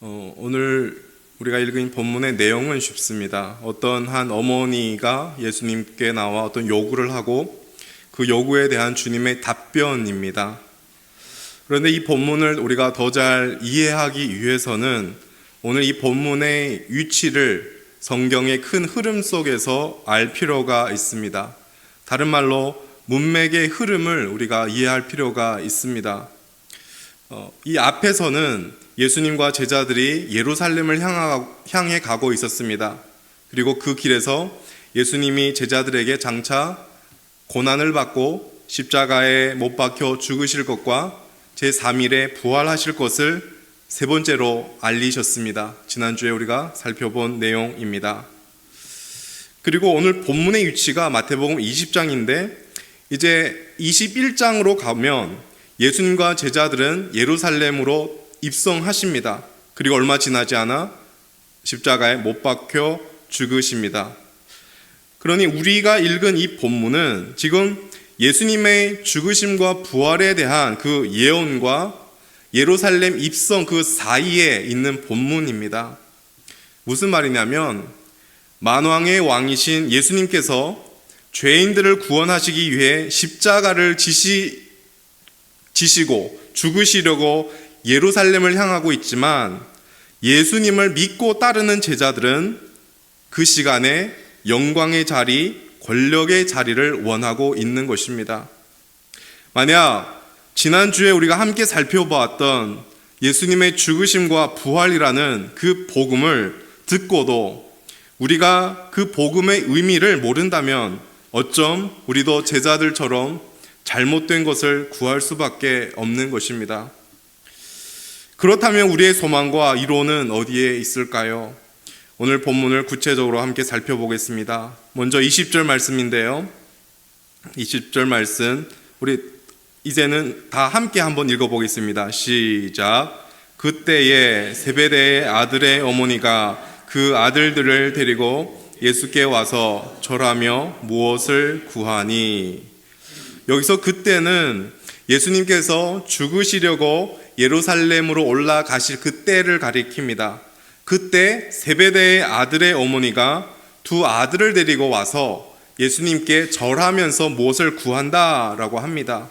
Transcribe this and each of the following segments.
오늘 우리가 읽은 본문의 내용은 쉽습니다. 어떤 한 어머니가 예수님께 나와 어떤 요구를 하고 그 요구에 대한 주님의 답변입니다. 그런데 이 본문을 우리가 더 잘 이해하기 위해서는 오늘 이 본문의 위치를 성경의 큰 흐름 속에서 알 필요가 있습니다. 다른 말로 문맥의 흐름을 우리가 이해할 필요가 있습니다. 이 앞에서는 예수님과 제자들이 예루살렘을 향해 가고 있었습니다. 그리고 그 길에서 예수님이 제자들에게 장차 고난을 받고 십자가에 못 박혀 죽으실 것과 제3일에 부활하실 것을 세 번째로 알리셨습니다. 지난주에 우리가 살펴본 내용입니다. 그리고 오늘 본문의 위치가 마태복음 20장인데 이제 21장으로 가면 예수님과 제자들은 예루살렘으로 입성하십니다. 그리고 얼마 지나지 않아 십자가에 못 박혀 죽으십니다. 그러니 우리가 읽은 이 본문은 지금 예수님의 죽으심과 부활에 대한 그 예언과 예루살렘 입성 그 사이에 있는 본문입니다. 무슨 말이냐면 만왕의 왕이신 예수님께서 죄인들을 구원하시기 위해 십자가를 지시고 죽으시려고 예루살렘을 향하고 있지만 예수님을 믿고 따르는 제자들은 그 시간에 영광의 자리, 권력의 자리를 원하고 있는 것입니다. 만약 지난주에 우리가 함께 살펴보았던 예수님의 죽으심과 부활이라는 그 복음을 듣고도 우리가 그 복음의 의미를 모른다면 어쩜 우리도 제자들처럼 잘못된 것을 구할 수밖에 없는 것입니다. 그렇다면 우리의 소망과 이론은 어디에 있을까요? 오늘 본문을 구체적으로 함께 살펴보겠습니다. 먼저 20절 말씀인데요. 20절 말씀 우리 이제는 다 함께 한번 읽어보겠습니다. 시작. 그때에 세베대의 아들의 어머니가 그 아들들을 데리고 예수께 와서 절하며 무엇을 구하니. 여기서 그때는 예수님께서 죽으시려고 예루살렘으로 올라가실 그때를 가리킵니다. 그때 세베대의 아들의 어머니가 두 아들을 데리고 와서 예수님께 절하면서 무엇을 구한다라고 합니다.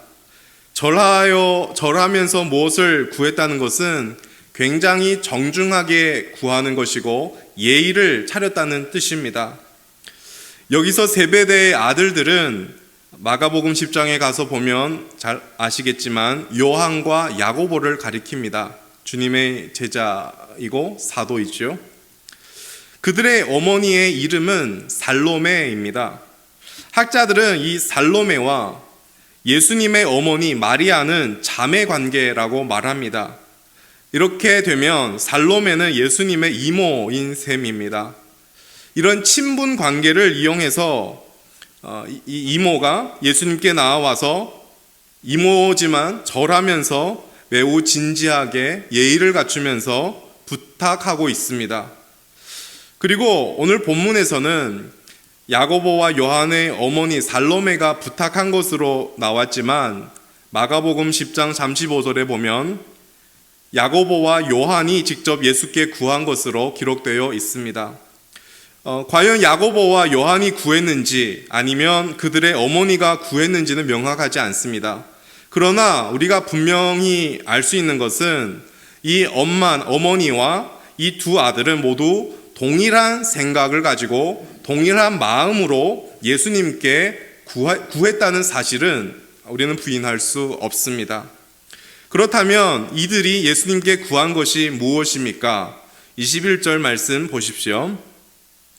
절하면서 무엇을 구했다는 것은 굉장히 정중하게 구하는 것이고 예의를 차렸다는 뜻입니다. 여기서 세베대의 아들들은 마가복음 10장에 가서 보면 잘 아시겠지만 요한과 야고보를 가리킵니다. 주님의 제자이고 사도이죠. 그들의 어머니의 이름은 살로메입니다. 학자들은 이 살로메와 예수님의 어머니 마리아는 자매 관계라고 말합니다. 이렇게 되면 살로메는 예수님의 이모인 셈입니다. 이런 친분 관계를 이용해서 이 이모가 예수님께 나와서 이모지만 절하면서 매우 진지하게 예의를 갖추면서 부탁하고 있습니다. 그리고 오늘 본문에서는 야고보와 요한의 어머니 살로메가 부탁한 것으로 나왔지만 마가복음 10장 35절에 보면 야고보와 요한이 직접 예수께 구한 것으로 기록되어 있습니다. 과연 야고보와 요한이 구했는지 아니면 그들의 어머니가 구했는지는 명확하지 않습니다. 그러나 우리가 분명히 알 수 있는 것은 이 어머니와 이 두 아들은 모두 동일한 생각을 가지고 동일한 마음으로 예수님께 구했다는 사실은 우리는 부인할 수 없습니다. 그렇다면 이들이 예수님께 구한 것이 무엇입니까? 21절 말씀 보십시오.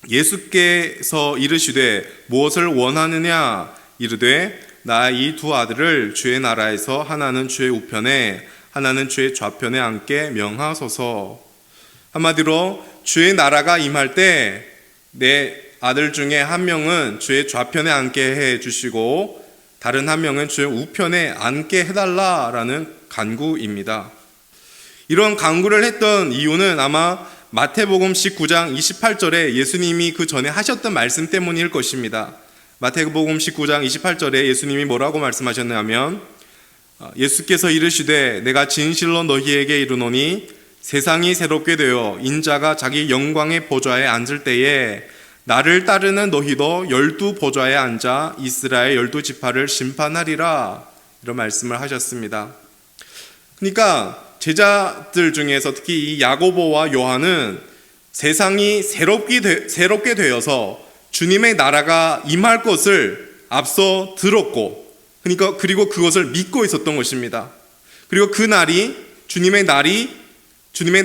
예수께서 이르시되 무엇을 원하느냐 이르되 나 이 두 아들을 주의 나라에서 하나는 주의 우편에 하나는 주의 좌편에 앉게 명하소서. 한마디로 주의 나라가 임할 때 내 아들 중에 한 명은 주의 좌편에 앉게 해 주시고 다른 한 명은 주의 우편에 앉게 해달라라는 간구입니다. 이런 간구를 했던 이유는 아마 마태복음 19장 28절에 예수님이 그 전에 하셨던 말씀 때문일 것입니다. 마태복음 19장 28절에 예수님이 뭐라고 말씀하셨냐면 예수께서 이르시되 내가 진실로 너희에게 이르노니 세상이 새롭게 되어 인자가 자기 영광의 보좌에 앉을 때에 나를 따르는 너희도 12 보좌에 앉아 이스라엘 12지파를 심판하리라, 이런 말씀을 하셨습니다. 그러니까 제자들 중에서 특히 이 야고보와 요한은 세상이 새롭게 되어서 주님의 나라가 임할 것을 앞서 들었고, 그러니까 그리고 그것을 믿고 있었던 것입니다. 그리고 그 날이 주님의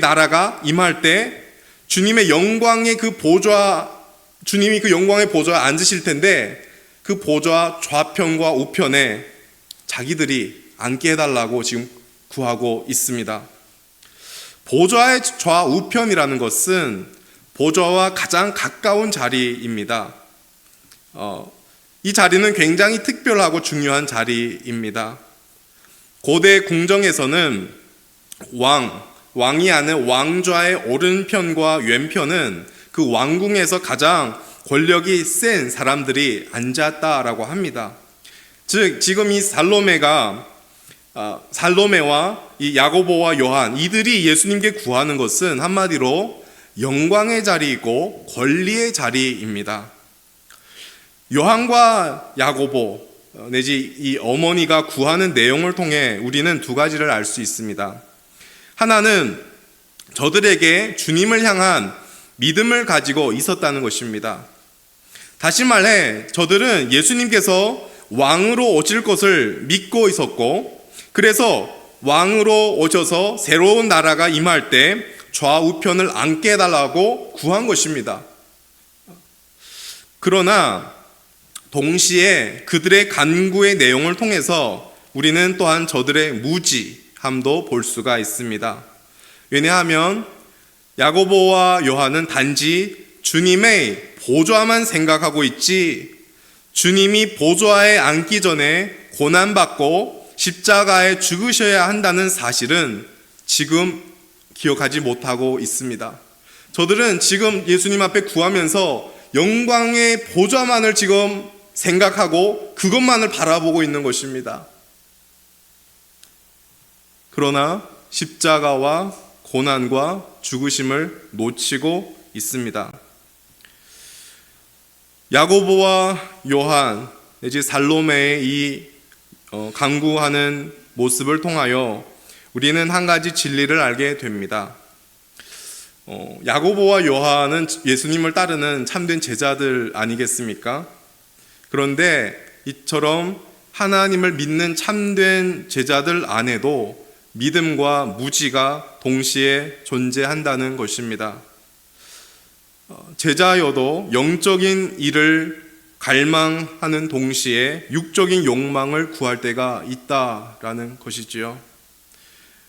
나라가 임할 때 주님의 영광의 그 보좌, 주님이 그 영광의 보좌에 앉으실 텐데 그 보좌 좌편과 우편에 자기들이 앉게 해달라고 지금 구하고 있습니다. 보좌의 좌우편이라는 것은 보좌와 가장 가까운 자리입니다. 이 자리는 굉장히 특별하고 중요한 자리입니다. 고대 궁정에서는 왕이 하는 왕좌의 오른편과 왼편은 그 왕궁에서 가장 권력이 센 사람들이 앉았다라고 합니다. 즉 지금 이 살로메와 이 야고보와 요한, 이들이 예수님께 구하는 것은 한마디로 영광의 자리이고 권리의 자리입니다. 요한과 야고보 내지 이 어머니가 구하는 내용을 통해 우리는 두 가지를 알 수 있습니다. 하나는 저들에게 주님을 향한 믿음을 가지고 있었다는 것입니다. 다시 말해 저들은 예수님께서 왕으로 오실 것을 믿고 있었고, 그래서 왕으로 오셔서 새로운 나라가 임할 때 좌우편을 앉게 해달라고 구한 것입니다. 그러나 동시에 그들의 간구의 내용을 통해서 우리는 또한 저들의 무지함도 볼 수가 있습니다. 왜냐하면 야고보와 요한은 단지 주님의 보좌만 생각하고 있지, 주님이 보좌에 앉기 전에 고난받고 십자가에 죽으셔야 한다는 사실은 지금 기억하지 못하고 있습니다. 저들은 지금 예수님 앞에 구하면서 영광의 보좌만을 지금 생각하고 그것만을 바라보고 있는 것입니다. 그러나 십자가와 고난과 죽으심을 놓치고 있습니다. 야고보와 요한 내지 살로메의 이 간구하는 모습을 통하여 우리는 한 가지 진리를 알게 됩니다. 야고보와 요한은 예수님을 따르는 참된 제자들 아니겠습니까? 그런데 이처럼 하나님을 믿는 참된 제자들 안에도 믿음과 무지가 동시에 존재한다는 것입니다. 제자여도 영적인 일을 갈망하는 동시에 육적인 욕망을 구할 때가 있다라는 것이지요.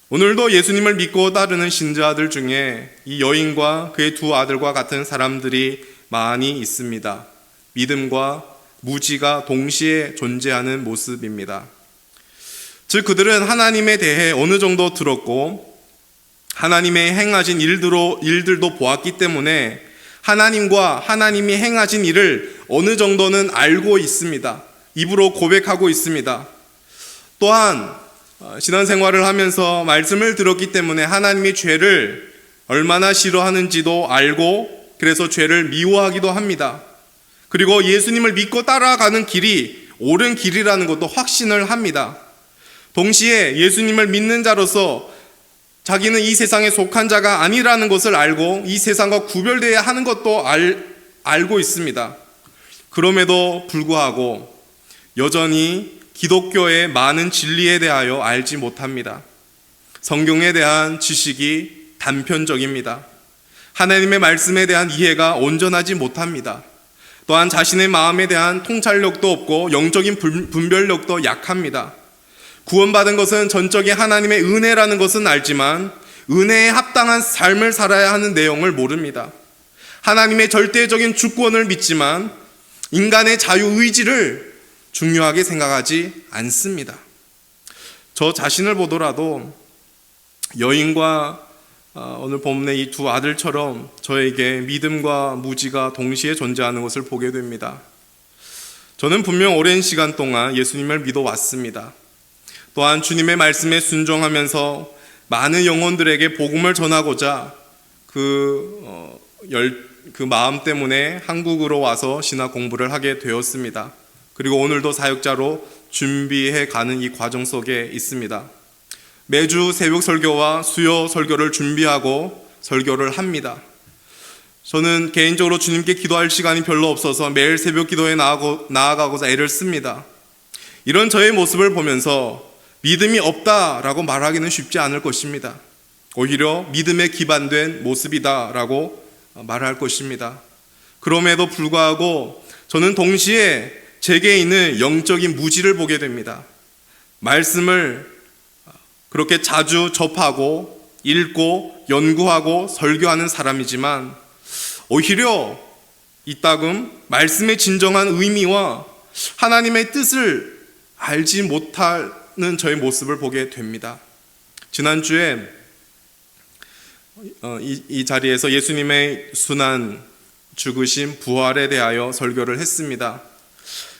오늘도 예수님을 믿고 따르는 신자들 중에 이 여인과 그의 두 아들과 같은 사람들이 많이 있습니다. 믿음과 무지가 동시에 존재하는 모습입니다. 즉 그들은 하나님에 대해 어느 정도 들었고 하나님의 행하신 일들도 보았기 때문에 하나님과 하나님이 행하신 일을 어느 정도는 알고 있습니다. 입으로 고백하고 있습니다. 또한 신앙생활을 하면서 말씀을 들었기 때문에 하나님이 죄를 얼마나 싫어하는지도 알고 그래서 죄를 미워하기도 합니다. 그리고 예수님을 믿고 따라가는 길이 옳은 길이라는 것도 확신을 합니다. 동시에 예수님을 믿는 자로서 자기는 이 세상에 속한 자가 아니라는 것을 알고 이 세상과 구별되어야 하는 것도 알고 있습니다. 그럼에도 불구하고 여전히 기독교의 많은 진리에 대하여 알지 못합니다. 성경에 대한 지식이 단편적입니다. 하나님의 말씀에 대한 이해가 온전하지 못합니다. 또한 자신의 마음에 대한 통찰력도 없고 영적인 분별력도 약합니다. 구원받은 것은 전적인 하나님의 은혜라는 것은 알지만 은혜에 합당한 삶을 살아야 하는 내용을 모릅니다. 하나님의 절대적인 주권을 믿지만 인간의 자유의지를 중요하게 생각하지 않습니다. 저 자신을 보더라도 여인과 오늘 본문의 이 두 아들처럼 저에게 믿음과 무지가 동시에 존재하는 것을 보게 됩니다. 저는 분명 오랜 시간 동안 예수님을 믿어왔습니다. 또한 주님의 말씀에 순종하면서 많은 영혼들에게 복음을 전하고자 그 마음 때문에 한국으로 와서 신학 공부를 하게 되었습니다. 그리고 오늘도 사역자로 준비해 가는 이 과정 속에 있습니다. 매주 새벽 설교와 수요 설교를 준비하고 설교를 합니다. 저는 개인적으로 주님께 기도할 시간이 별로 없어서 매일 새벽 기도에 나아가고자 애를 씁니다. 이런 저의 모습을 보면서 믿음이 없다라고 말하기는 쉽지 않을 것입니다. 오히려 믿음에 기반된 모습이다라고 말할 것입니다. 그럼에도 불구하고 저는 동시에 제게 있는 영적인 무지를 보게 됩니다. 말씀을 그렇게 자주 접하고 읽고 연구하고 설교하는 사람이지만 오히려 이따금 말씀의 진정한 의미와 하나님의 뜻을 알지 못하는 저의 모습을 보게 됩니다. 지난주에 이 자리에서 예수님의 순환, 죽으심, 부활에 대하여 설교를 했습니다.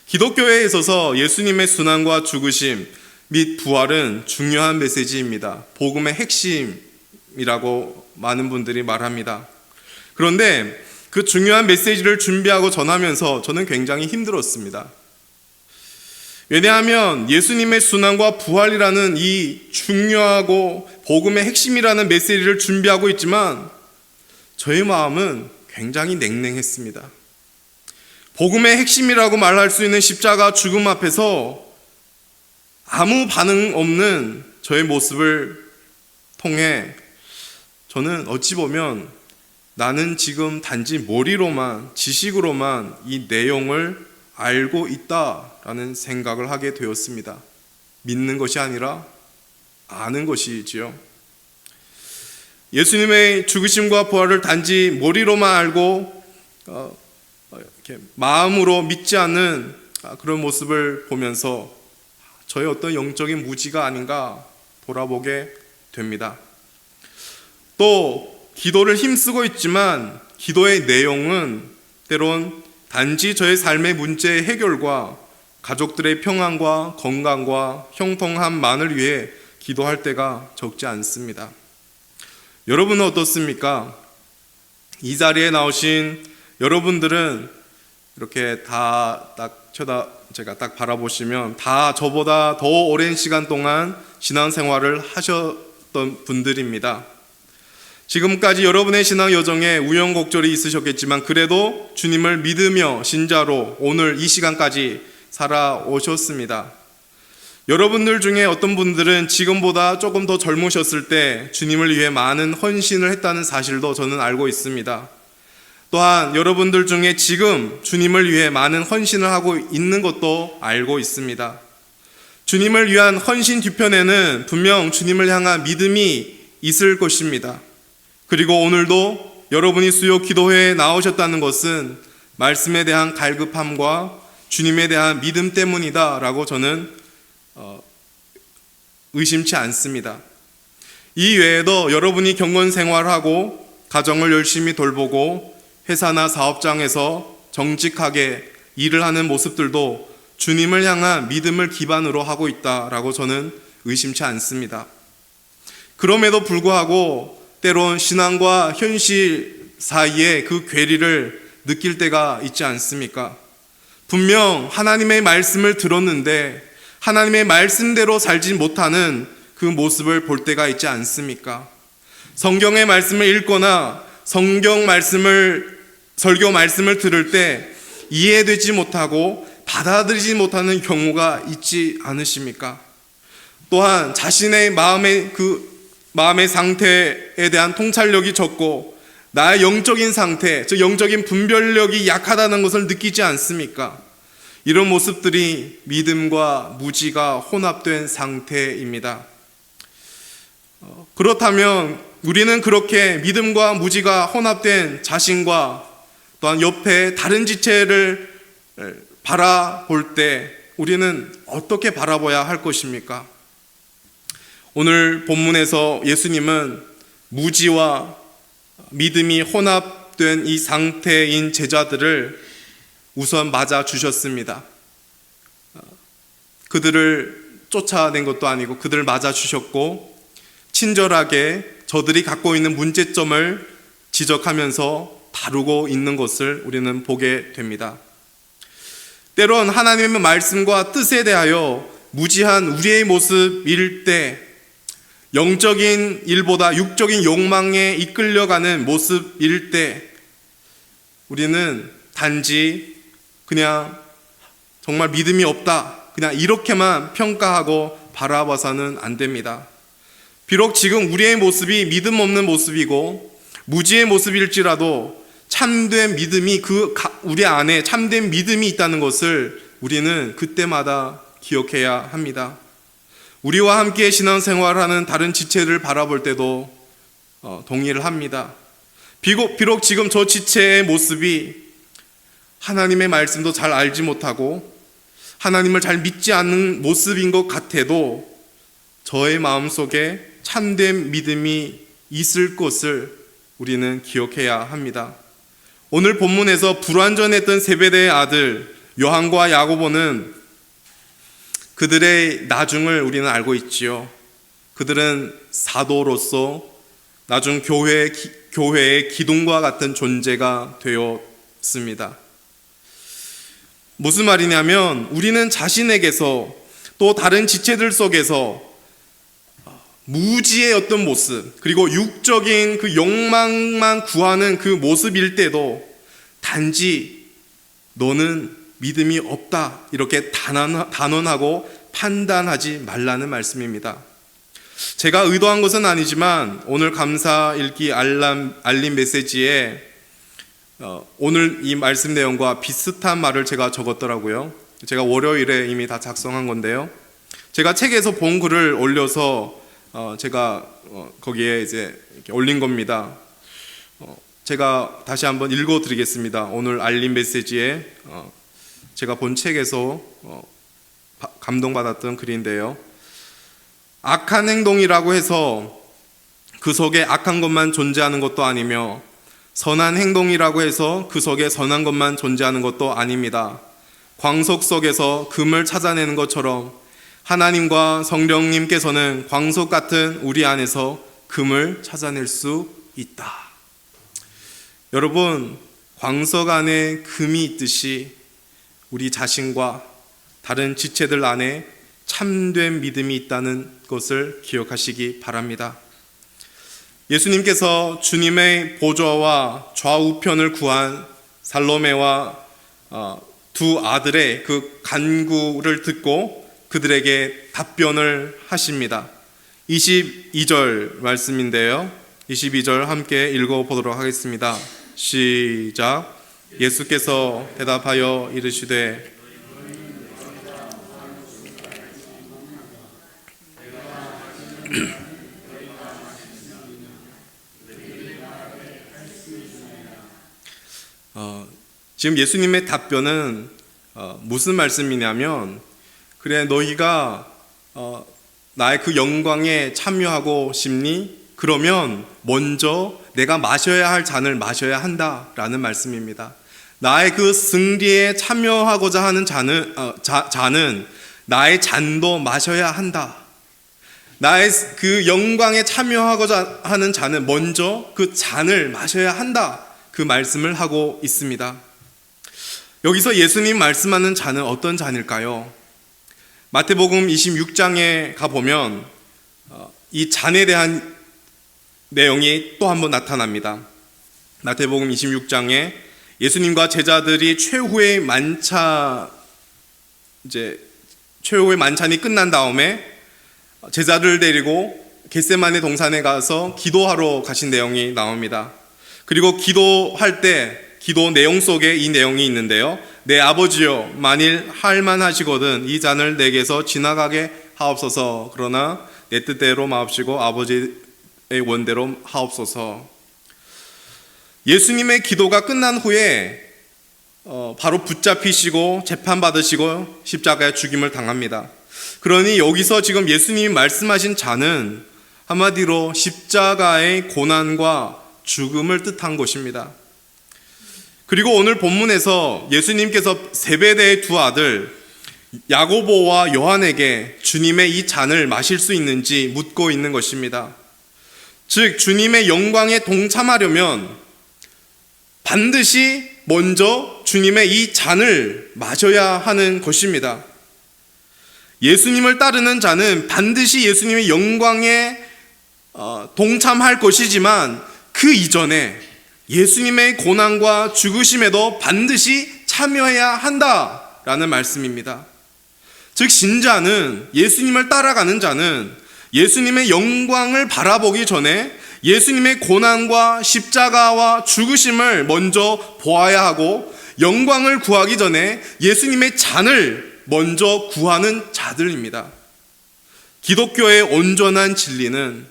기독교에 있어서 예수님의 순환과 죽으심 및 부활은 중요한 메시지입니다. 복음의 핵심이라고 많은 분들이 말합니다. 그런데 그 중요한 메시지를 준비하고 전하면서 저는 굉장히 힘들었습니다. 왜냐하면 예수님의 순환과 부활이라는 이 중요하고 복음의 핵심이라는 메시지를 준비하고 있지만 저의 마음은 굉장히 냉랭했습니다. 복음의 핵심이라고 말할 수 있는 십자가 죽음 앞에서 아무 반응 없는 저의 모습을 통해 저는 어찌 보면 나는 지금 단지 머리로만, 지식으로만 이 내용을 알고 있다라는 생각을 하게 되었습니다. 믿는 것이 아니라 아는 것이지요. 예수님의 죽으심과 부활을 단지 머리로만 알고 이렇게 마음으로 믿지 않는 그런 모습을 보면서 저의 어떤 영적인 무지가 아닌가 돌아보게 됩니다. 또 기도를 힘쓰고 있지만 기도의 내용은 때론 단지 저의 삶의 문제의 해결과 가족들의 평안과 건강과 형통함만을 위해 기도할 때가 적지 않습니다. 여러분은 어떻습니까? 이 자리에 나오신 여러분들은 이렇게 제가 딱 바라보시면 다 저보다 더 오랜 시간 동안 신앙생활을 하셨던 분들입니다. 지금까지 여러분의 신앙 여정에 우여곡절이 있으셨겠지만 그래도 주님을 믿으며 신자로 오늘 이 시간까지 살아오셨습니다. 여러분들 중에 어떤 분들은 지금보다 조금 더 젊으셨을 때 주님을 위해 많은 헌신을 했다는 사실도 저는 알고 있습니다. 또한 여러분들 중에 지금 주님을 위해 많은 헌신을 하고 있는 것도 알고 있습니다. 주님을 위한 헌신 뒤편에는 분명 주님을 향한 믿음이 있을 것입니다. 그리고 오늘도 여러분이 수요 기도회에 나오셨다는 것은 말씀에 대한 갈급함과 주님에 대한 믿음 때문이다라고 저는 의심치 않습니다. 이 외에도 여러분이 경건 생활하고 가정을 열심히 돌보고 회사나 사업장에서 정직하게 일을 하는 모습들도 주님을 향한 믿음을 기반으로 하고 있다라고 저는 의심치 않습니다. 그럼에도 불구하고 때론 신앙과 현실 사이에 그 괴리를 느낄 때가 있지 않습니까? 분명 하나님의 말씀을 들었는데 하나님의 말씀대로 살지 못하는 그 모습을 볼 때가 있지 않습니까? 성경의 말씀을 읽거나 설교 말씀을 들을 때 이해되지 못하고 받아들이지 못하는 경우가 있지 않으십니까? 또한 자신의 마음의 상태에 대한 통찰력이 적고 나의 영적인 상태, 즉 영적인 분별력이 약하다는 것을 느끼지 않습니까? 이런 모습들이 믿음과 무지가 혼합된 상태입니다. 그렇다면 우리는 그렇게 믿음과 무지가 혼합된 자신과 또한 옆에 다른 지체를 바라볼 때 우리는 어떻게 바라봐야 할 것입니까? 오늘 본문에서 예수님은 무지와 믿음이 혼합된 이 상태인 제자들을 우선 맞아 주셨습니다. 그들을 쫓아낸 것도 아니고 그들을 맞아 주셨고 친절하게 저들이 갖고 있는 문제점을 지적하면서 다루고 있는 것을 우리는 보게 됩니다. 때론 하나님의 말씀과 뜻에 대하여 무지한 우리의 모습일 때, 영적인 일보다 육적인 욕망에 이끌려가는 모습일 때, 우리는 단지 그냥 정말 믿음이 없다, 그냥 이렇게만 평가하고 바라봐서는 안 됩니다. 비록 지금 우리의 모습이 믿음 없는 모습이고 무지의 모습일지라도 참된 믿음이 우리 안에 참된 믿음이 있다는 것을 우리는 그때마다 기억해야 합니다. 우리와 함께 신앙생활하는 다른 지체를 바라볼 때도 동의를 합니다. 비록 지금 저 지체의 모습이 하나님의 말씀도 잘 알지 못하고 하나님을 잘 믿지 않는 모습인 것 같아도 저의 마음속에 참된 믿음이 있을 것을 우리는 기억해야 합니다. 오늘 본문에서 불완전했던 세베대의 아들 요한과 야고보는 그들의 나중을 우리는 알고 있지요. 그들은 사도로서 나중 교회의 기둥과 같은 존재가 되었습니다. 무슨 말이냐면 우리는 자신에게서 또 다른 지체들 속에서 무지의 어떤 모습, 그리고 육적인 그 욕망만 구하는 그 모습일 때도 단지 너는 믿음이 없다, 이렇게 단언하고 판단하지 말라는 말씀입니다. 제가 의도한 것은 아니지만 오늘 감사 읽기 알림 메시지에 오늘 이 말씀 내용과 비슷한 말을 제가 적었더라고요. 제가 월요일에 이미 다 작성한 건데요. 제가 책에서 본 글을 올려서 제가 거기에 이제 이렇게 올린 겁니다. 제가 다시 한번 읽어드리겠습니다. 오늘 알림 메시지에 제가 본 책에서 감동받았던 글인데요. 악한 행동이라고 해서 그 속에 악한 것만 존재하는 것도 아니며 선한 행동이라고 해서 그 속에 선한 것만 존재하는 것도 아닙니다. 광석 속에서 금을 찾아내는 것처럼 하나님과 성령님께서는 광석 같은 우리 안에서 금을 찾아낼 수 있다. 여러분, 광석 안에 금이 있듯이 우리 자신과 다른 지체들 안에 참된 믿음이 있다는 것을 기억하시기 바랍니다. 예수님께서 주님의 보좌와 좌우편을 구한 살로메와 두 아들의 그 간구를 듣고 그들에게 답변을 하십니다. 22절 말씀인데요. 22절 함께 읽어보도록 하겠습니다. 시작. 예수께서 대답하여 이르시되 지금 예수님의 답변은 무슨 말씀이냐면, 그래 너희가 나의 그 영광에 참여하고 싶니? 그러면 먼저 내가 마셔야 할 잔을 마셔야 한다라는 말씀입니다. 나의 그 승리에 참여하고자 하는 잔은 나의 잔도 마셔야 한다. 나의 그 영광에 참여하고자 하는 잔은 먼저 그 잔을 마셔야 한다. 그 말씀을 하고 있습니다. 여기서 예수님 말씀하는 잔은 어떤 잔일까요? 마태복음 26장에 가보면 이 잔에 대한 내용이 또 한 번 나타납니다. 마태복음 26장에 예수님과 제자들이 최후의 만찬이 끝난 다음에 제자들을 데리고 겟세마네 동산에 가서 기도하러 가신 내용이 나옵니다. 그리고 기도할 때 기도 내용 속에 이 내용이 있는데요. 내 아버지여, 만일 할만하시거든 이 잔을 내게서 지나가게 하옵소서. 그러나 내 뜻대로 마옵시고 아버지의 원대로 하옵소서. 예수님의 기도가 끝난 후에 바로 붙잡히시고 재판받으시고 십자가에 죽임을 당합니다. 그러니 여기서 지금 예수님이 말씀하신 잔은 한마디로 십자가의 고난과 죽음을 뜻한 것입니다. 그리고 오늘 본문에서 예수님께서 세베대의 두 아들 야고보와 요한에게 주님의 이 잔을 마실 수 있는지 묻고 있는 것입니다. 즉 주님의 영광에 동참하려면 반드시 먼저 주님의 이 잔을 마셔야 하는 것입니다. 예수님을 따르는 자는 반드시 예수님의 영광에 동참할 것이지만 그 이전에 예수님의 고난과 죽으심에도 반드시 참여해야 한다라는 말씀입니다. 즉 신자는, 예수님을 따라가는 자는 예수님의 영광을 바라보기 전에 예수님의 고난과 십자가와 죽으심을 먼저 보아야 하고, 영광을 구하기 전에 예수님의 잔을 먼저 구하는 자들입니다. 기독교의 온전한 진리는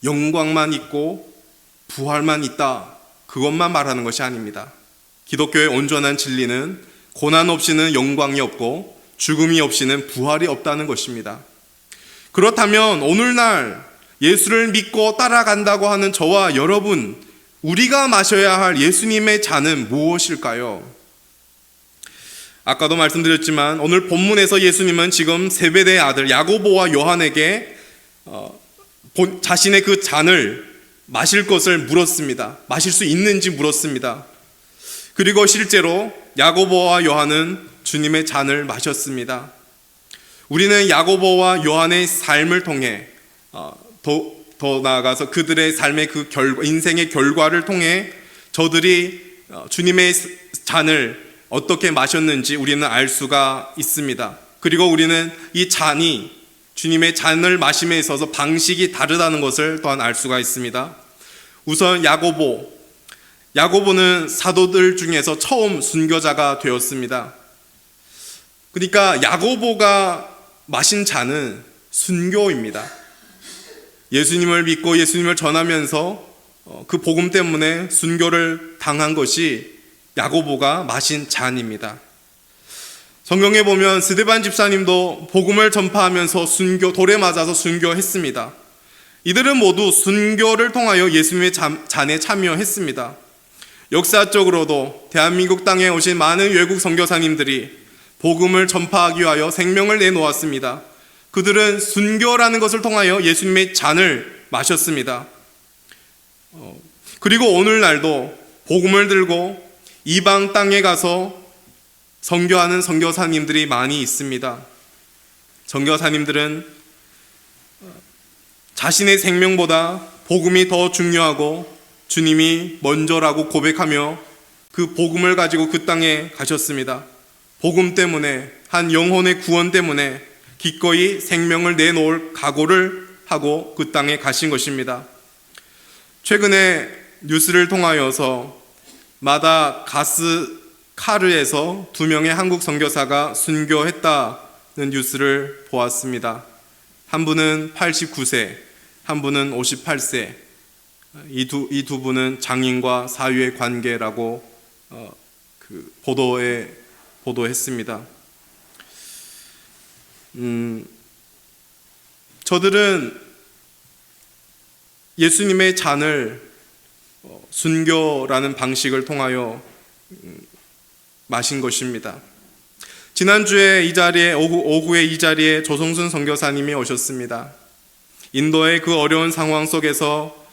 영광만 있고 부활만 있다, 그것만 말하는 것이 아닙니다. 기독교의 온전한 진리는 고난 없이는 영광이 없고 죽음이 없이는 부활이 없다는 것입니다. 그렇다면 오늘날 예수를 믿고 따라간다고 하는 저와 여러분, 우리가 마셔야 할 예수님의 잔은 무엇일까요? 아까도 말씀드렸지만 오늘 본문에서 예수님은 지금 세베대의 아들 야고보와 요한에게 자신의 그 잔을 마실 것을 물었습니다. 마실 수 있는지 물었습니다. 그리고 실제로 야고보와 요한은 주님의 잔을 마셨습니다. 우리는 야고보와 요한의 삶을 통해 더 나아가서 그들의 삶의 그 인생의 결과를 통해 저들이 주님의 잔을 어떻게 마셨는지 우리는 알 수가 있습니다. 그리고 우리는 이 잔이, 주님의 잔을 마심에 있어서 방식이 다르다는 것을 또한 알 수가 있습니다. 우선 야고보는 사도들 중에서 처음 순교자가 되었습니다. 그러니까 야고보가 마신 잔은 순교입니다. 예수님을 믿고 예수님을 전하면서 그 복음 때문에 순교를 당한 것이 야고보가 마신 잔입니다. 성경에 보면 스데반 집사님도 복음을 전파하면서 돌에 맞아서 순교했습니다. 이들은 모두 순교를 통하여 예수님의 잔에 참여했습니다. 역사적으로도 대한민국 땅에 오신 많은 외국 선교사님들이 복음을 전파하기 위하여 생명을 내놓았습니다. 그들은 순교라는 것을 통하여 예수님의 잔을 마셨습니다. 그리고 오늘날도 복음을 들고 이방 땅에 가서 선교하는 선교사님들이 많이 있습니다. 선교사님들은 자신의 생명보다 복음이 더 중요하고 주님이 먼저라고 고백하며 그 복음을 가지고 그 땅에 가셨습니다. 복음 때문에, 한 영혼의 구원 때문에 기꺼이 생명을 내놓을 각오를 하고 그 땅에 가신 것입니다. 최근에 뉴스를 통하여서 마다가스카르에서 2명의 한국 선교사가 순교했다는 뉴스를 보았습니다. 한 분은 89세, 한 분은 58세. 이 두 분은 장인과 사위의 관계라고 보도했습니다. 저들은 예수님의 잔을 순교라는 방식을 통하여 마신 것입니다. 지난주에 오후에 이 자리에 조성순 선교사님이 오셨습니다. 인도의 그 어려운 상황 속에서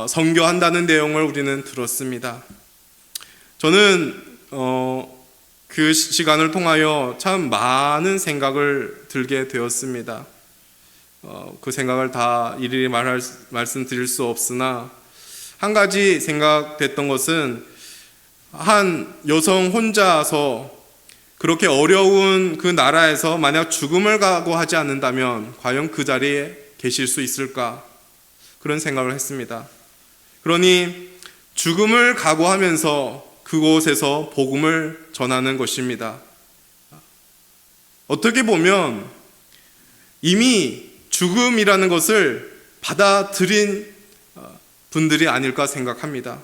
선교한다는 내용을 우리는 들었습니다. 저는 그 시간을 통하여 참 많은 생각을 들게 되었습니다. 그 생각을 다 일일이 말씀드릴 수 없으나 한 가지 생각됐던 것은, 한 여성 혼자서 그렇게 어려운 그 나라에서 만약 죽음을 각오하지 않는다면 과연 그 자리에 계실 수 있을까, 그런 생각을 했습니다. 그러니 죽음을 각오하면서 그곳에서 복음을 전하는 것입니다. 어떻게 보면 이미 죽음이라는 것을 받아들인 분들이 아닐까 생각합니다.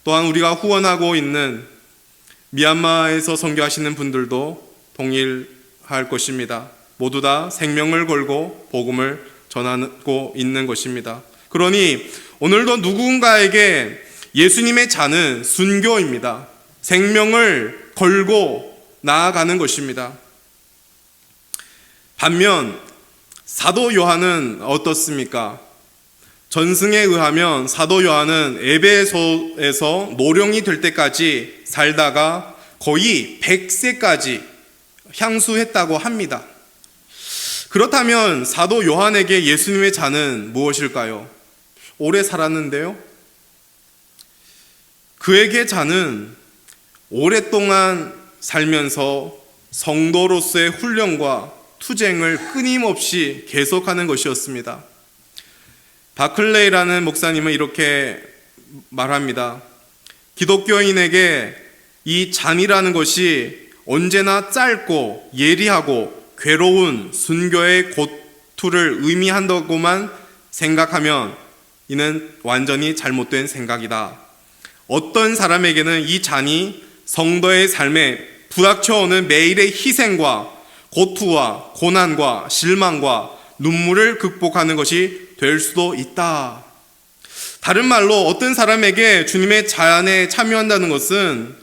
또한 우리가 후원하고 있는 미얀마에서 선교하시는 분들도 동일할 것입니다. 모두 다 생명을 걸고 복음을 전하고 있는 것입니다. 그러니 오늘도 누군가에게 예수님의 잔은 순교입니다. 생명을 걸고 나아가는 것입니다. 반면 사도 요한은 어떻습니까? 전승에 의하면 사도 요한은 에베소에서 노령이 될 때까지 살다가 거의 100세까지 향수했다고 합니다. 그렇다면 사도 요한에게 예수님의 잔은 무엇일까요? 오래 살았는데요. 그에게 잔은 오랫동안 살면서 성도로서의 훈련과 투쟁을 끊임없이 계속하는 것이었습니다. 바클레이라는 목사님은 이렇게 말합니다. 기독교인에게 이 잔이라는 것이 언제나 짧고 예리하고 괴로운 순교의 고투를 의미한다고만 생각하면 이는 완전히 잘못된 생각이다. 어떤 사람에게는 이 잔이 성도의 삶에 부닥쳐오는 매일의 희생과 고투와 고난과 실망과 눈물을 극복하는 것이 될 수도 있다. 다른 말로 어떤 사람에게 주님의 잔에 참여한다는 것은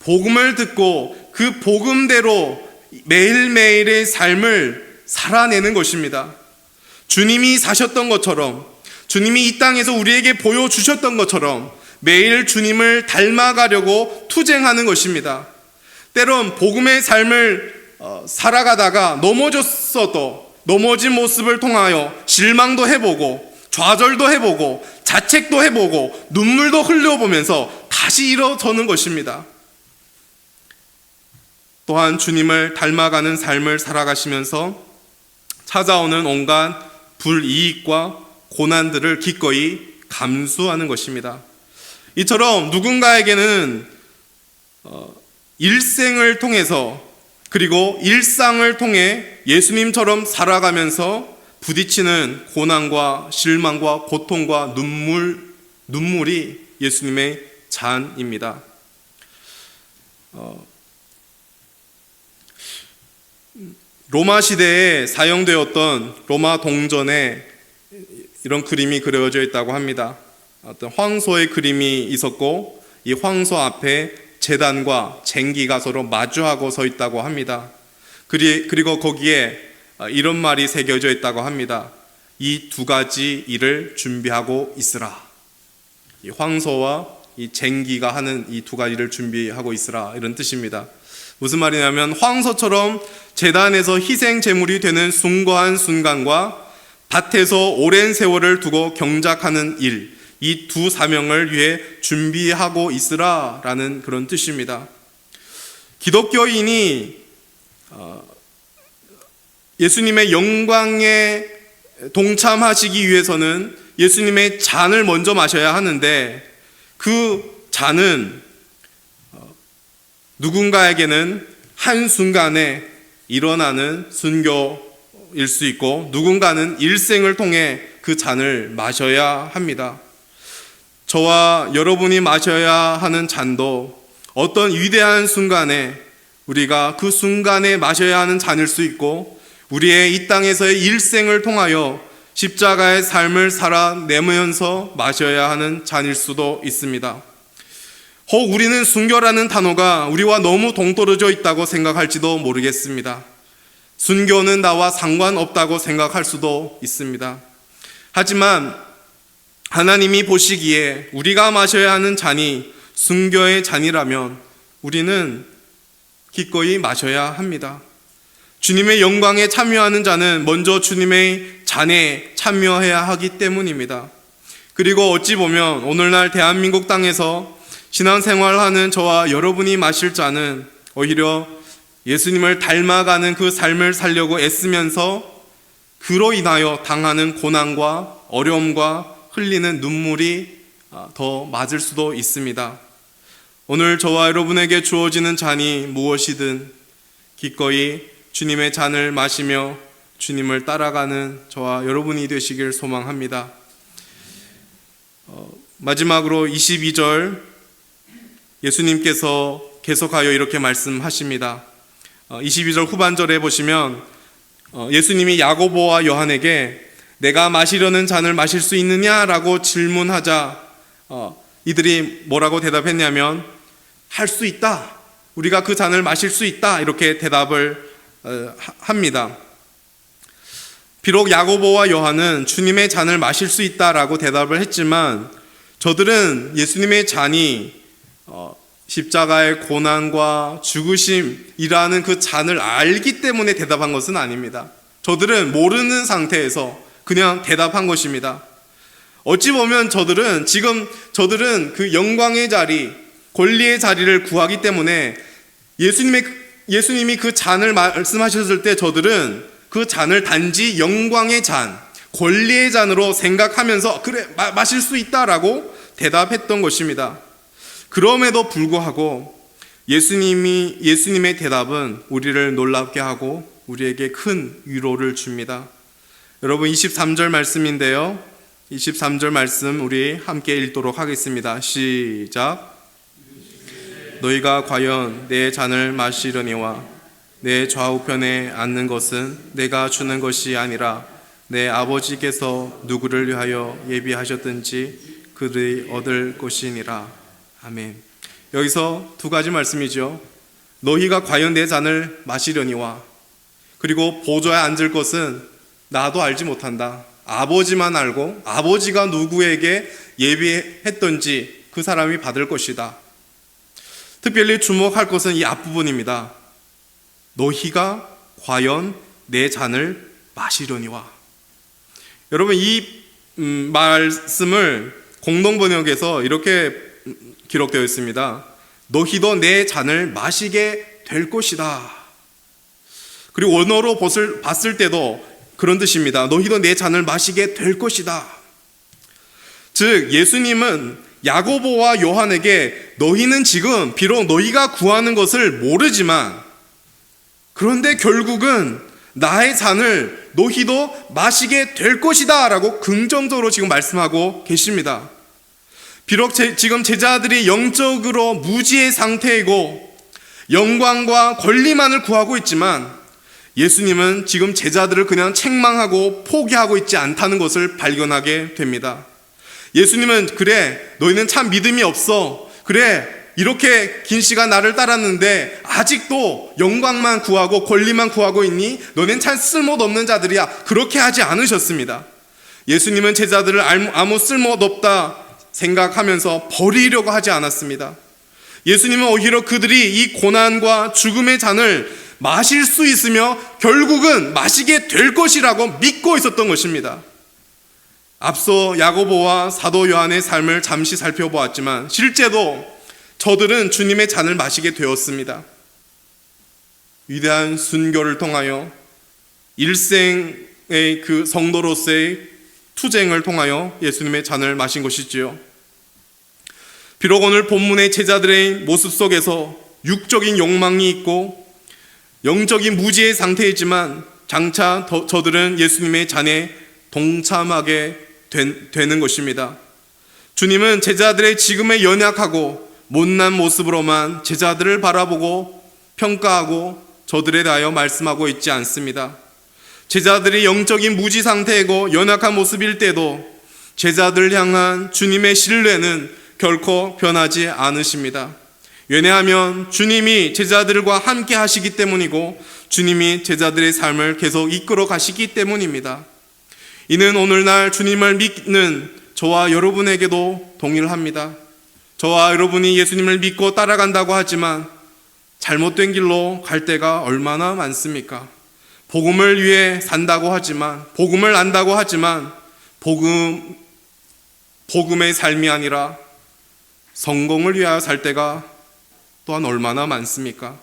복음을 듣고 그 복음대로 매일매일의 삶을 살아내는 것입니다. 주님이 사셨던 것처럼, 주님이 이 땅에서 우리에게 보여주셨던 것처럼 매일 주님을 닮아가려고 투쟁하는 것입니다. 때론 복음의 삶을 살아가다가 넘어졌어도 넘어진 모습을 통하여 실망도 해보고 좌절도 해보고 자책도 해보고 눈물도 흘려보면서 다시 일어서는 것입니다. 또한 주님을 닮아가는 삶을 살아가시면서 찾아오는 온갖 불이익과 고난들을 기꺼이 감수하는 것입니다. 이처럼 누군가에게는 일생을 통해서 그리고 일상을 통해 예수님처럼 살아가면서 부딪히는 고난과 실망과 고통과 눈물이 예수님의 잔입니다. 로마 시대에 사용되었던 로마 동전에 이런 그림이 그려져 있다고 합니다. 어떤 황소의 그림이 있었고 이 황소 앞에 제단과 쟁기가 서로 마주하고 서 있다고 합니다. 그리고 거기에 이런 말이 새겨져 있다고 합니다. 이 두 가지 일을 준비하고 있으라. 이 황소와 이 쟁기가 하는 이 두 가지를 준비하고 있으라, 이런 뜻입니다. 무슨 말이냐면 황소처럼 제단에서 희생 제물이 되는 숭고한 순간과 밭에서 오랜 세월을 두고 경작하는 일, 이 두 사명을 위해 준비하고 있으라라는 그런 뜻입니다. 기독교인이 예수님의 영광에 동참하시기 위해서는 예수님의 잔을 먼저 마셔야 하는데 그 잔은 누군가에게는 한순간에 일어나는 순교일 수 있고 누군가는 일생을 통해 그 잔을 마셔야 합니다. 저와 여러분이 마셔야 하는 잔도 어떤 위대한 순간에 우리가 그 순간에 마셔야 하는 잔일 수 있고 우리의 이 땅에서의 일생을 통하여 십자가의 삶을 살아내면서 마셔야 하는 잔일 수도 있습니다. 혹 우리는 순교라는 단어가 우리와 너무 동떨어져 있다고 생각할지도 모르겠습니다. 순교는 나와 상관없다고 생각할 수도 있습니다. 하지만 하나님이 보시기에 우리가 마셔야 하는 잔이 순교의 잔이라면 우리는 기꺼이 마셔야 합니다. 주님의 영광에 참여하는 자는 먼저 주님의 잔에 참여해야 하기 때문입니다. 그리고 어찌 보면 오늘날 대한민국 땅에서 신앙생활하는 저와 여러분이 마실 잔은 오히려 예수님을 닮아가는 그 삶을 살려고 애쓰면서 그로 인하여 당하는 고난과 어려움과 흘리는 눈물이 더 맞을 수도 있습니다. 오늘 저와 여러분에게 주어지는 잔이 무엇이든 기꺼이 주님의 잔을 마시며 주님을 따라가는 저와 여러분이 되시길 소망합니다. 마지막으로 22절 예수님께서 계속하여 이렇게 말씀하십니다. 22절 후반절에 보시면 예수님이 야고보와 요한에게 내가 마시려는 잔을 마실 수 있느냐라고 질문하자 이들이 뭐라고 대답했냐면 할 수 있다. 우리가 그 잔을 마실 수 있다. 이렇게 대답을 합니다. 비록 야고보와 요한은 주님의 잔을 마실 수 있다라고 대답을 했지만 저들은 예수님의 잔이 십자가의 고난과 죽으심이라는 그 잔을 알기 때문에 대답한 것은 아닙니다. 저들은 모르는 상태에서 그냥 대답한 것입니다. 어찌 보면 저들은 그 영광의 자리, 권리의 자리를 구하기 때문에 예수님이 그 잔을 말씀하셨을 때 저들은 그 잔을 단지 영광의 잔, 권리의 잔으로 생각하면서 그래 마실 수 있다라고 대답했던 것입니다. 그럼에도 불구하고 예수님의 대답은 우리를 놀랍게 하고 우리에게 큰 위로를 줍니다. 여러분 23절 말씀인데요. 23절 말씀 우리 함께 읽도록 하겠습니다. 시작. 너희가 과연 내 잔을 마시려니와 내 좌우편에 앉는 것은 내가 주는 것이 아니라 내 아버지께서 누구를 위하여 예비하셨든지 그들이 얻을 것이니라. 아멘. 여기서 두 가지 말씀이죠. 너희가 과연 내 잔을 마시려니와, 그리고 보좌에 앉을 것은 나도 알지 못한다. 아버지만 알고 아버지가 누구에게 예비했던지 그 사람이 받을 것이다. 특별히 주목할 것은 이 앞부분입니다. 너희가 과연 내 잔을 마시려니와. 여러분 이 말씀을 공동번역에서 이렇게 기록되어 있습니다. 너희도 내 잔을 마시게 될 것이다. 그리고 원어로 봤을 때도 그런 뜻입니다. 너희도 내 잔을 마시게 될 것이다. 즉 예수님은 야고보와 요한에게 너희는 지금 비록 너희가 구하는 것을 모르지만 그런데 결국은 나의 잔을 너희도 마시게 될 것이다 라고 긍정적으로 지금 말씀하고 계십니다. 비록 지금 제자들이 영적으로 무지의 상태이고 영광과 권리만을 구하고 있지만 예수님은 지금 제자들을 그냥 책망하고 포기하고 있지 않다는 것을 발견하게 됩니다. 예수님은 그래 너희는 참 믿음이 없어, 그래 이렇게 긴 시간 나를 따랐는데 아직도 영광만 구하고 권리만 구하고 있니? 너는 참 쓸모도 없는 자들이야. 그렇게 하지 않으셨습니다. 예수님은 제자들을 아무 쓸모도 없다 생각하면서 버리려고 하지 않았습니다. 예수님은 오히려 그들이 이 고난과 죽음의 잔을 마실 수 있으며 결국은 마시게 될 것이라고 믿고 있었던 것입니다. 앞서 야고보와 사도 요한의 삶을 잠시 살펴보았지만 실제로 저들은 주님의 잔을 마시게 되었습니다. 위대한 순교를 통하여 일생의 그 성도로서의 투쟁을 통하여 예수님의 잔을 마신 것이지요. 비록 오늘 본문의 제자들의 모습 속에서 육적인 욕망이 있고 영적인 무지의 상태이지만 장차 저들은 예수님의 잔에 동참하게 되는 것입니다. 주님은 제자들의 지금의 연약하고 못난 모습으로만 제자들을 바라보고 평가하고 저들에 대하여 말씀하고 있지 않습니다. 제자들이 영적인 무지 상태이고 연약한 모습일 때도 제자들 향한 주님의 신뢰는 결코 변하지 않으십니다. 왜냐하면 주님이 제자들과 함께 하시기 때문이고 주님이 제자들의 삶을 계속 이끌어 가시기 때문입니다. 이는 오늘날 주님을 믿는 저와 여러분에게도 동일합니다. 저와 여러분이 예수님을 믿고 따라간다고 하지만 잘못된 길로 갈 때가 얼마나 많습니까? 복음을 위해 산다고 하지만, 복음을 안다고 하지만 복음의 삶이 아니라 성공을 위하여 살 때가 또한 얼마나 많습니까?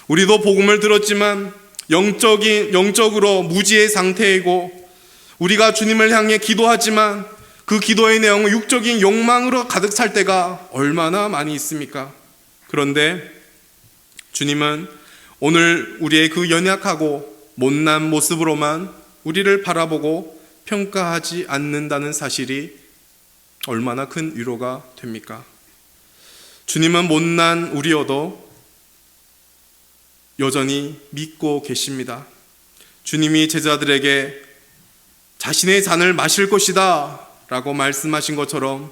우리도 복음을 들었지만 영적으로 무지의 상태이고 우리가 주님을 향해 기도하지만 그 기도의 내용은 육적인 욕망으로 가득 찰 때가 얼마나 많이 있습니까? 그런데 주님은 오늘 우리의 그 연약하고 못난 모습으로만 우리를 바라보고 평가하지 않는다는 사실이 얼마나 큰 위로가 됩니까? 주님은 못난 우리여도 여전히 믿고 계십니다. 주님이 제자들에게 자신의 잔을 마실 것이다 라고 말씀하신 것처럼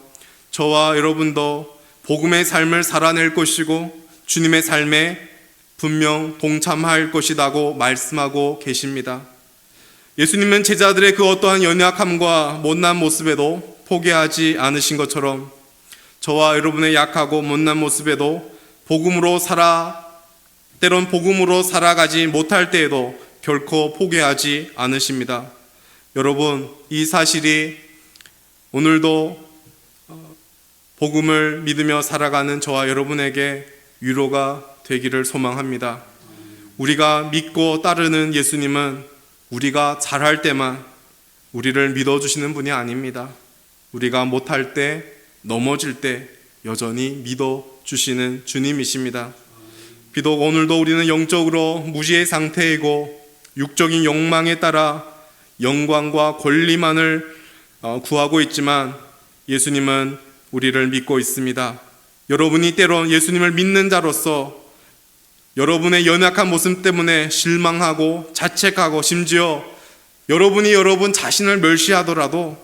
저와 여러분도 복음의 삶을 살아낼 것이고 주님의 삶에 분명 동참할 것이라고 말씀하고 계십니다. 예수님은 제자들의 그 어떠한 연약함과 못난 모습에도 포기하지 않으신 것처럼 저와 여러분의 약하고 못난 모습에도 때론 복음으로 살아가지 못할 때에도 결코 포기하지 않으십니다. 여러분, 이 사실이 오늘도 복음을 믿으며 살아가는 저와 여러분에게 위로가 되기를 소망합니다. 우리가 믿고 따르는 예수님은 우리가 잘할 때만 우리를 믿어주시는 분이 아닙니다. 우리가 못할 때, 넘어질 때 여전히 믿어주시는 주님이십니다. 비록 오늘도 우리는 영적으로 무지의 상태이고 육적인 욕망에 따라 영광과 권리만을 구하고 있지만 예수님은 우리를 믿고 있습니다. 여러분이 때론 예수님을 믿는 자로서 여러분의 연약한 모습 때문에 실망하고 자책하고 심지어 여러분이 여러분 자신을 멸시하더라도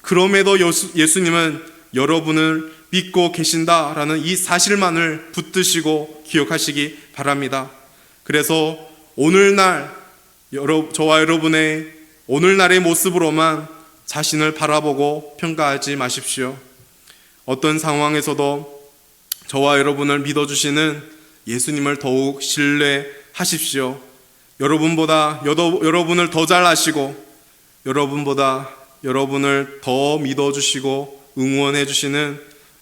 그럼에도 예수님은 여러분을 믿고 계신다라는 이 사실만을 붙드시고 기억하시기 바랍니다. 그래서 오늘날 저와 여러분의 오늘날의 모습으로만 자신을 바라보고 평가하지 마십시오. 어떤 상황에서도 저와 여러분을 믿어주시는 예수님을 더욱 신뢰하십시오. 여러분을 더 잘 아시고 여러분보다 여러분을 더 믿어주시고 응원해 주시는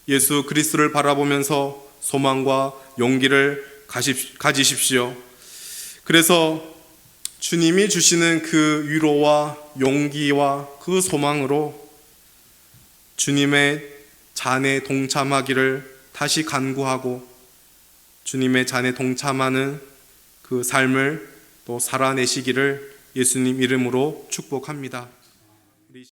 예수 그리스도를 바라보면서 소망과 용기를 가지십시오. 그래서 주님이 주시는 그 위로와 용기와 그 소망으로 주님의 잔에 동참하기를 다시 간구하고 주님의 잔에 동참하는 그 삶을 또 살아내시기를 예수님 이름으로 축복합니다.